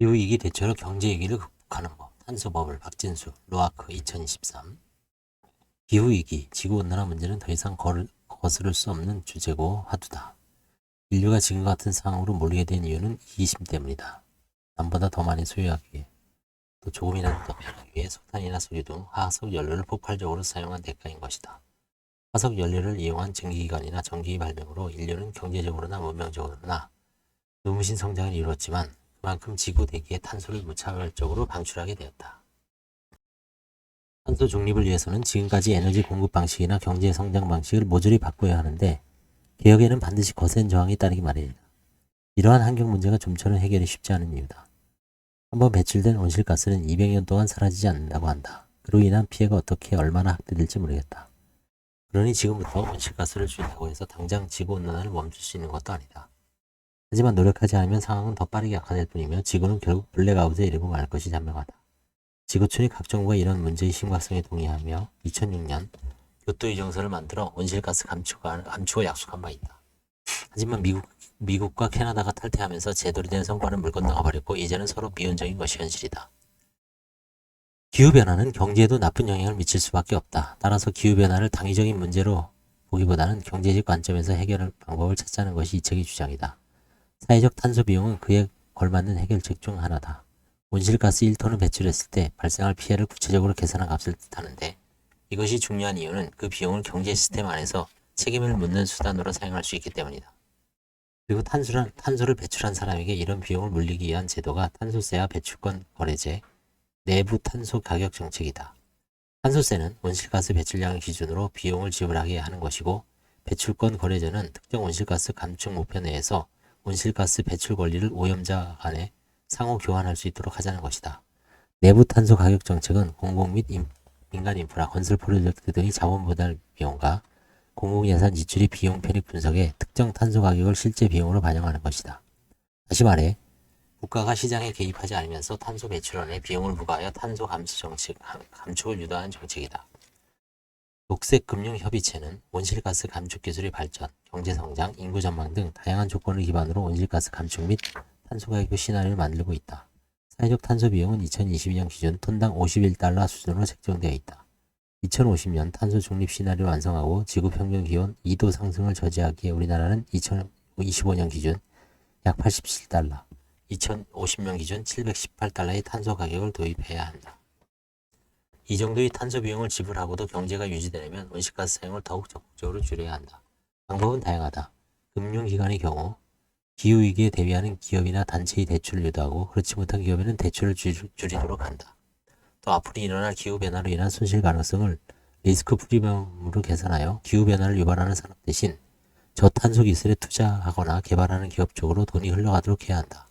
기후위기 대처로 경제위기를 극복하는 법. 탄소버블 박진수, 로아크 2023. 기후위기, 지구온난화 문제는 더 이상 거스를 수 없는 주제고 화두다. 인류가 지금과 같은 상황으로 몰리게 된 이유는 이기심 때문이다. 남보다 더 많이 소유하기 위해, 또 조금이라도 더 편하기 위해 석탄이나 석유 등 화석 연료를 폭발적으로 사용한 대가인 것이다. 화석 연료를 이용한 증기기관이나 전기기 발명으로 인류는 경제적으로나 문명적으로나 눈부신 성장을 이루었지만 그만큼 지구 대기에 탄소를 무차별적으로 방출하게 되었다. 탄소 중립을 위해서는 지금까지 에너지 공급 방식이나 경제 성장 방식을 모조리 바꿔야 하는데 개혁에는 반드시 거센 저항이 따르기 마련이다. 이러한 환경 문제가 좀처럼 해결이 쉽지 않은 이유다. 한번 배출된 온실가스는 200년 동안 사라지지 않는다고 한다. 그로 인한 피해가 어떻게 얼마나 확대될지 모르겠다. 그러니 지금부터 온실가스를 줄인다고 해서 당장 지구온난화를 멈출 수 있는 것도 아니다. 하지만 노력하지 않으면 상황은 더 빠르게 악화될 뿐이며 지구는 결국 블랙아웃에 이르고 말 것이 자명하다. 지구촌이 각 정부가 이런 문제의 심각성에 동의하며 2006년 교토 이정서를 만들어 온실가스 감축을 약속한 바 있다. 하지만 미국과 캐나다가 탈퇴하면서 제대로 된 성과는 물 건너가 버렸고 이제는 서로 미온적인 것이 현실이다. 기후변화는 경제에도 나쁜 영향을 미칠 수밖에 없다. 따라서 기후변화를 당위적인 문제로 보기보다는 경제적 관점에서 해결할 방법을 찾자는 것이 이 책의 주장이다. 사회적 탄소 비용은 그에 걸맞는 해결책 중 하나다. 온실가스 1톤을 배출했을 때 발생할 피해를 구체적으로 계산한 값을 뜻하는데 이것이 중요한 이유는 그 비용을 경제 시스템 안에서 책임을 묻는 수단으로 사용할 수 있기 때문이다. 그리고 탄소를 배출한 사람에게 이런 비용을 물리기 위한 제도가 탄소세와 배출권 거래제, 내부 탄소 가격 정책이다. 탄소세는 온실가스 배출량을 기준으로 비용을 지불하게 하는 것이고 배출권 거래제는 특정 온실가스 감축 목표 내에서 온실가스 배출 권리를 오염자 간에 상호 교환할 수 있도록 하자는 것이다. 내부 탄소 가격 정책은 공공 및 민간 인프라, 건설 프로젝트 등의 자원 분할 비용과 공공예산 지출의 비용 편익 분석에 특정 탄소 가격을 실제 비용으로 반영하는 것이다. 다시 말해 국가가 시장에 개입하지 않으면서 탄소 배출원에 비용을 부과하여 탄소 감축을 유도하는 정책이다. 녹색금융협의체는 온실가스 감축 기술의 발전, 경제성장, 인구 전망 등 다양한 조건을 기반으로 온실가스 감축 및 탄소 가격 시나리오를 만들고 있다. 사회적 탄소 비용은 2022년 기준 톤당 51달러 수준으로 책정되어 있다. 2050년 탄소 중립 시나리오를 완성하고 지구 평균 기온 2도 상승을 저지하기에 우리나라는 2025년 기준 약 87달러, 2050년 기준 718달러의 탄소 가격을 도입해야 한다. 이 정도의 탄소 비용을 지불하고도 경제가 유지되려면 온실가스 사용을 더욱 적극적으로 줄여야 한다. 방법은 다양하다. 금융기관의 경우 기후위기에 대비하는 기업이나 단체의 대출을 유도하고 그렇지 못한 기업에는 대출을 줄이도록 한다. 또 앞으로 일어날 기후변화로 인한 손실 가능성을 리스크 프리미엄으로 계산하여 기후변화를 유발하는 산업 대신 저탄소 기술에 투자하거나 개발하는 기업 쪽으로 돈이 흘러가도록 해야 한다.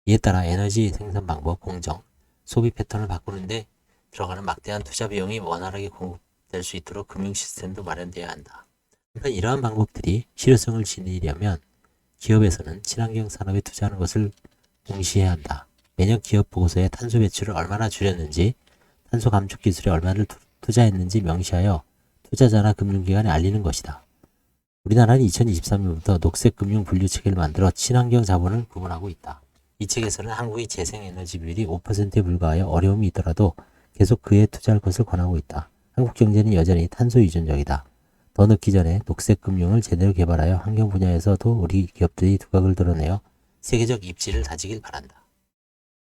이에 따라 에너지 생산 방법, 공정, 소비 패턴을 바꾸는데 들어가는 막대한 투자 비용이 원활하게 공급될 수 있도록 금융 시스템도 마련되어야 한다. 한편 이러한 방법들이 실효성을 지니려면 기업에서는 친환경 산업에 투자하는 것을 동시해야 한다. 매년 기업 보고서에 탄소 배출을 얼마나 줄였는지, 탄소 감축 기술에 얼마를 투자했는지 명시하여 투자자나 금융기관에 알리는 것이다. 우리나라는 2023년부터 녹색금융 분류 체계를 만들어 친환경 자본을 구분하고 있다. 이 책에서는 한국의 재생에너지 비율이 5%에 불과하여 어려움이 있더라도 계속 그에 투자할 것을 권하고 있다. 한국 경제는 여전히 탄소 유전적이다. 더 늦기 전에 녹색 금융을 제대로 개발하여 환경 분야에서도 우리 기업들이 두각을 드러내어 세계적 입지를 다지길 바란다.